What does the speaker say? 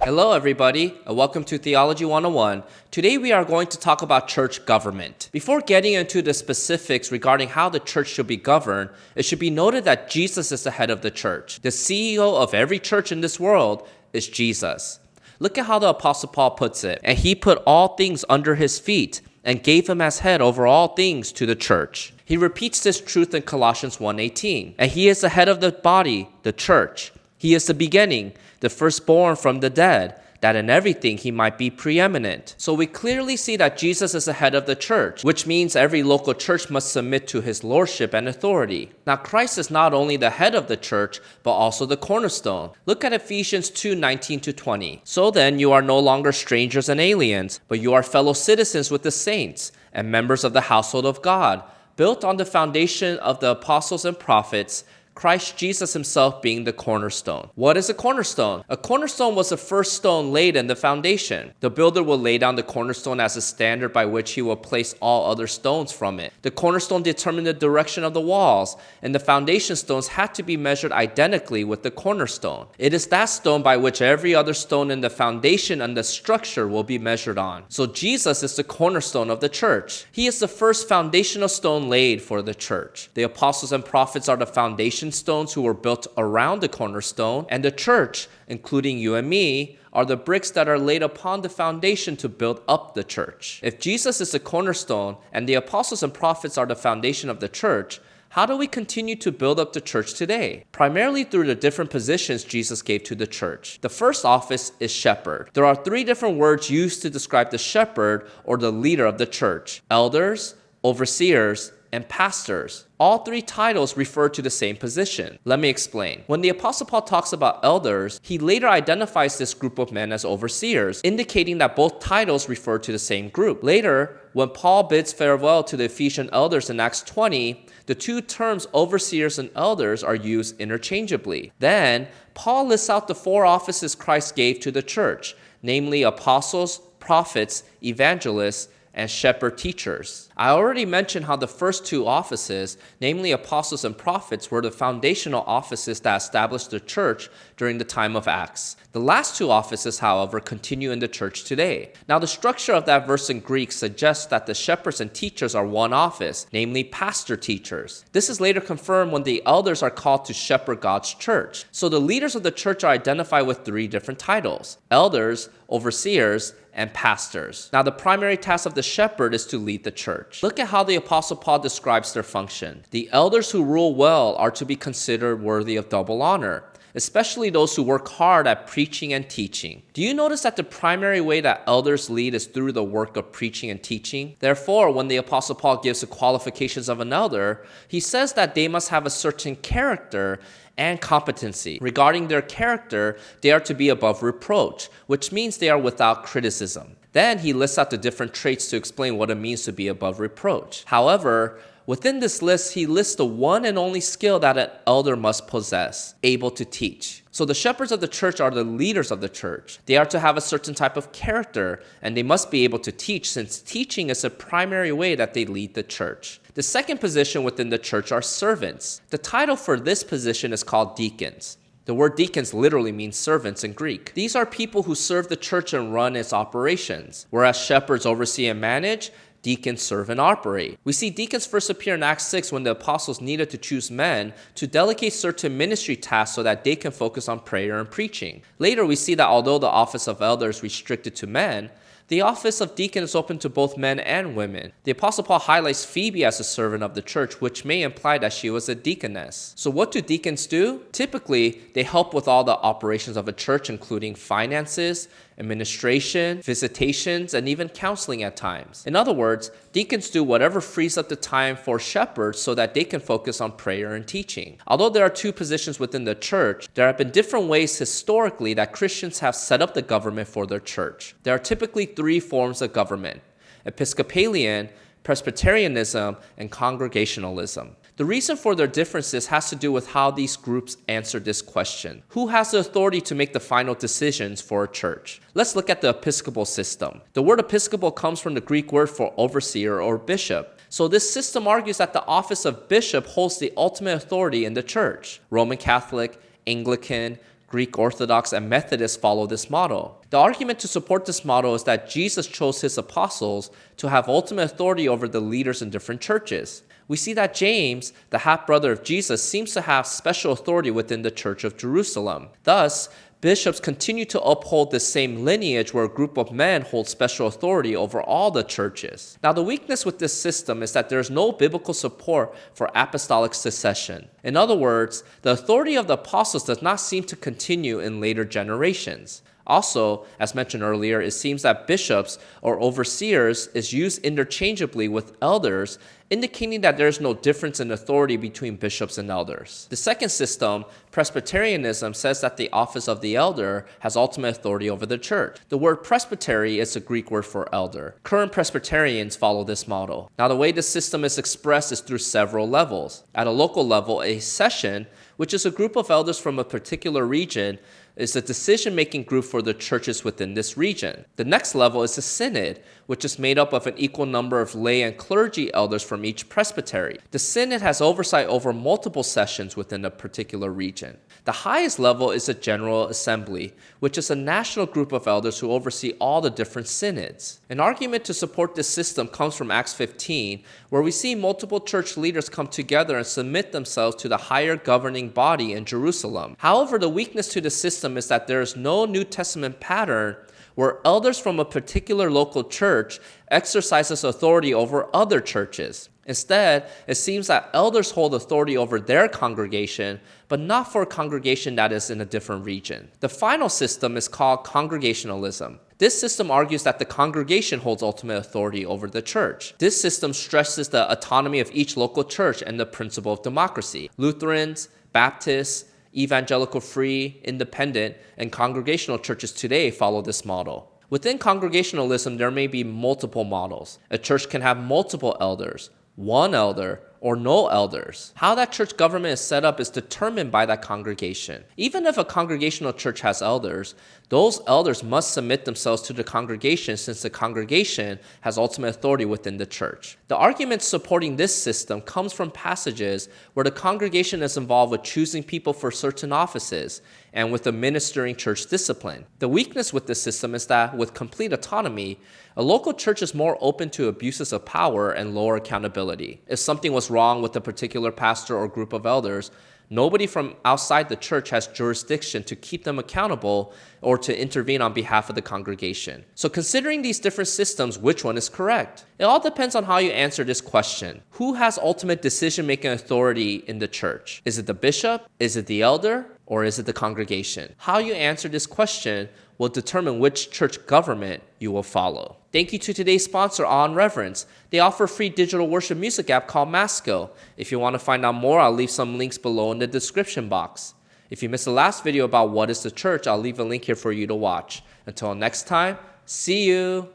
Hello everybody, and welcome to Theology 101. Today we are going to talk about church government. Before getting into the specifics regarding how the church should be governed, it should be noted that Jesus is the head of the church. The CEO of every church in this world is Jesus. Look at how the Apostle Paul puts it. And he put all things under his feet and gave him as head over all things to the church. He repeats this truth in Colossians 1:18. And he is the head of the body, the church. He is the beginning, the firstborn from the dead, that in everything he might be preeminent. So we clearly see that Jesus is the head of the church, which means every local church must submit to his lordship and authority. Now Christ is not only the head of the church, but also the cornerstone. Look at Ephesians 2:19-20. So then you are no longer strangers and aliens, but you are fellow citizens with the saints and members of the household of God, built on the foundation of the apostles and prophets, Christ Jesus himself being the cornerstone. What is a cornerstone? A cornerstone was the first stone laid in the foundation. The builder will lay down the cornerstone as a standard by which he will place all other stones from it. The cornerstone determined the direction of the walls, and the foundation stones had to be measured identically with the cornerstone. It is that stone by which every other stone in the foundation and the structure will be measured on. So Jesus is the cornerstone of the church. He is the first foundational stone laid for the church. The apostles and prophets are the foundation stones who were built around the cornerstone, and the church, including you and me, are the bricks that are laid upon the foundation to build up the church. If Jesus is the cornerstone and the apostles and prophets are the foundation of the church, how do we continue to build up the church today? Primarily through the different positions Jesus gave to the church. The first office is shepherd. There are three different words used to describe the shepherd or the leader of the church: elders, overseers, and pastors. All three titles refer to the same position. Let me explain. When the Apostle Paul talks about elders, he later identifies this group of men as overseers, indicating that both titles refer to the same group. Later, when Paul bids farewell to the Ephesian elders in Acts 20, the two terms overseers and elders are used interchangeably. Then, Paul lists out the four offices Christ gave to the church, namely apostles, prophets, evangelists, and shepherd teachers. I already mentioned how the first two offices, namely apostles and prophets, were the foundational offices that established the church during the time of Acts. The last two offices, however, continue in the church today. Now, the structure of that verse in Greek suggests that the shepherds and teachers are one office, namely pastor teachers. This is later confirmed when the elders are called to shepherd God's church. So the leaders of the church are identified with three different titles: elders, overseers, and pastors. Now, the primary task of the shepherd is to lead the church. Look at how the Apostle Paul describes their function. The elders who rule well are to be considered worthy of double honor, especially those who work hard at preaching and teaching. Do you notice that the primary way that elders lead is through the work of preaching and teaching? Therefore, when the Apostle Paul gives the qualifications of an elder, he says that they must have a certain character and competency. Regarding their character, they are to be above reproach, which means they are without criticism. Then he lists out the different traits to explain what it means to be above reproach. However, within this list, he lists the one and only skill that an elder must possess: able to teach. So the shepherds of the church are the leaders of the church. They are to have a certain type of character, and they must be able to teach, since teaching is the primary way that they lead the church. The second position within the church are servants. The title for this position is called deacons. The word deacons literally means servants in Greek. These are people who serve the church and run its operations. Whereas shepherds oversee and manage, deacons serve and operate. We see deacons first appear in Acts 6 when the apostles needed to choose men to delegate certain ministry tasks so that they can focus on prayer and preaching. Later, we see that although the office of elder is restricted to men, the office of deacon is open to both men and women. The Apostle Paul highlights Phoebe as a servant of the church, which may imply that she was a deaconess. So what do deacons do? Typically, they help with all the operations of a church, including finances, administration, visitations, and even counseling at times. In other words, deacons do whatever frees up the time for shepherds so that they can focus on prayer and teaching. Although there are two positions within the church, there have been different ways historically that Christians have set up the government for their church. There are typically three forms of government: Episcopalian, Presbyterianism, and Congregationalism. The reason for their differences has to do with how these groups answer this question: who has the authority to make the final decisions for a church? Let's look at the Episcopal system. The word Episcopal comes from the Greek word for overseer or bishop. So this system argues that the office of bishop holds the ultimate authority in the church. Roman Catholic, Anglican, Greek Orthodox and Methodists follow this model. The argument to support this model is that Jesus chose his apostles to have ultimate authority over the leaders in different churches. We see that James, the half-brother of Jesus, seems to have special authority within the Church of Jerusalem. Thus, bishops continue to uphold the same lineage where a group of men hold special authority over all the churches. Now, the weakness with this system is that there is no biblical support for apostolic succession. In other words, the authority of the apostles does not seem to continue in later generations. Also, as mentioned earlier, it seems that bishops or overseers is used interchangeably with elders, indicating that there is no difference in authority between bishops and elders. The second system, Presbyterianism, says that the office of the elder has ultimate authority over the church. The word presbytery is a Greek word for elder. Current Presbyterians follow this model. Now, the way the system is expressed is through several levels. At a local level, a session, which is a group of elders from a particular region, is a decision-making group for the churches within this region. The next level is a synod, which is made up of an equal number of lay and clergy elders from each presbytery. The synod has oversight over multiple sessions within a particular region. The highest level is a general assembly, which is a national group of elders who oversee all the different synods. An argument to support this system comes from Acts 15, where we see multiple church leaders come together and submit themselves to the higher governing body in Jerusalem. However, the weakness to the system is that there is no New Testament pattern where elders from a particular local church exercises authority over other churches. Instead, it seems that elders hold authority over their congregation, but not for a congregation that is in a different region. The final system is called Congregationalism. This system argues that the congregation holds ultimate authority over the church. This system stresses the autonomy of each local church and the principle of democracy. Lutherans, Baptists, Evangelical Free, Independent, and Congregational churches today follow this model. Within Congregationalism, there may be multiple models. A church can have multiple elders, one elder, or no elders. How that church government is set up is determined by that congregation. Even if a congregational church has elders, those elders must submit themselves to the congregation since the congregation has ultimate authority within the church. The argument supporting this system comes from passages where the congregation is involved with choosing people for certain offices and with administering church discipline. The weakness with this system is that with complete autonomy, a local church is more open to abuses of power and lower accountability. If something was wrong with a particular pastor or group of elders, nobody from outside the church has jurisdiction to keep them accountable or to intervene on behalf of the congregation. So considering these different systems, which one is correct? It all depends on how you answer this question. Who has ultimate decision-making authority in the church? Is it the bishop? Is it the elder? Or is it the congregation? How you answer this question will determine which church government you will follow. Thank you to today's sponsor, Awe and Reverence. They offer a free digital worship music app called Masco. If you want to find out more, I'll leave some links below in the description box. If you missed the last video about what is the church, I'll leave a link here for you to watch. Until next time, see you.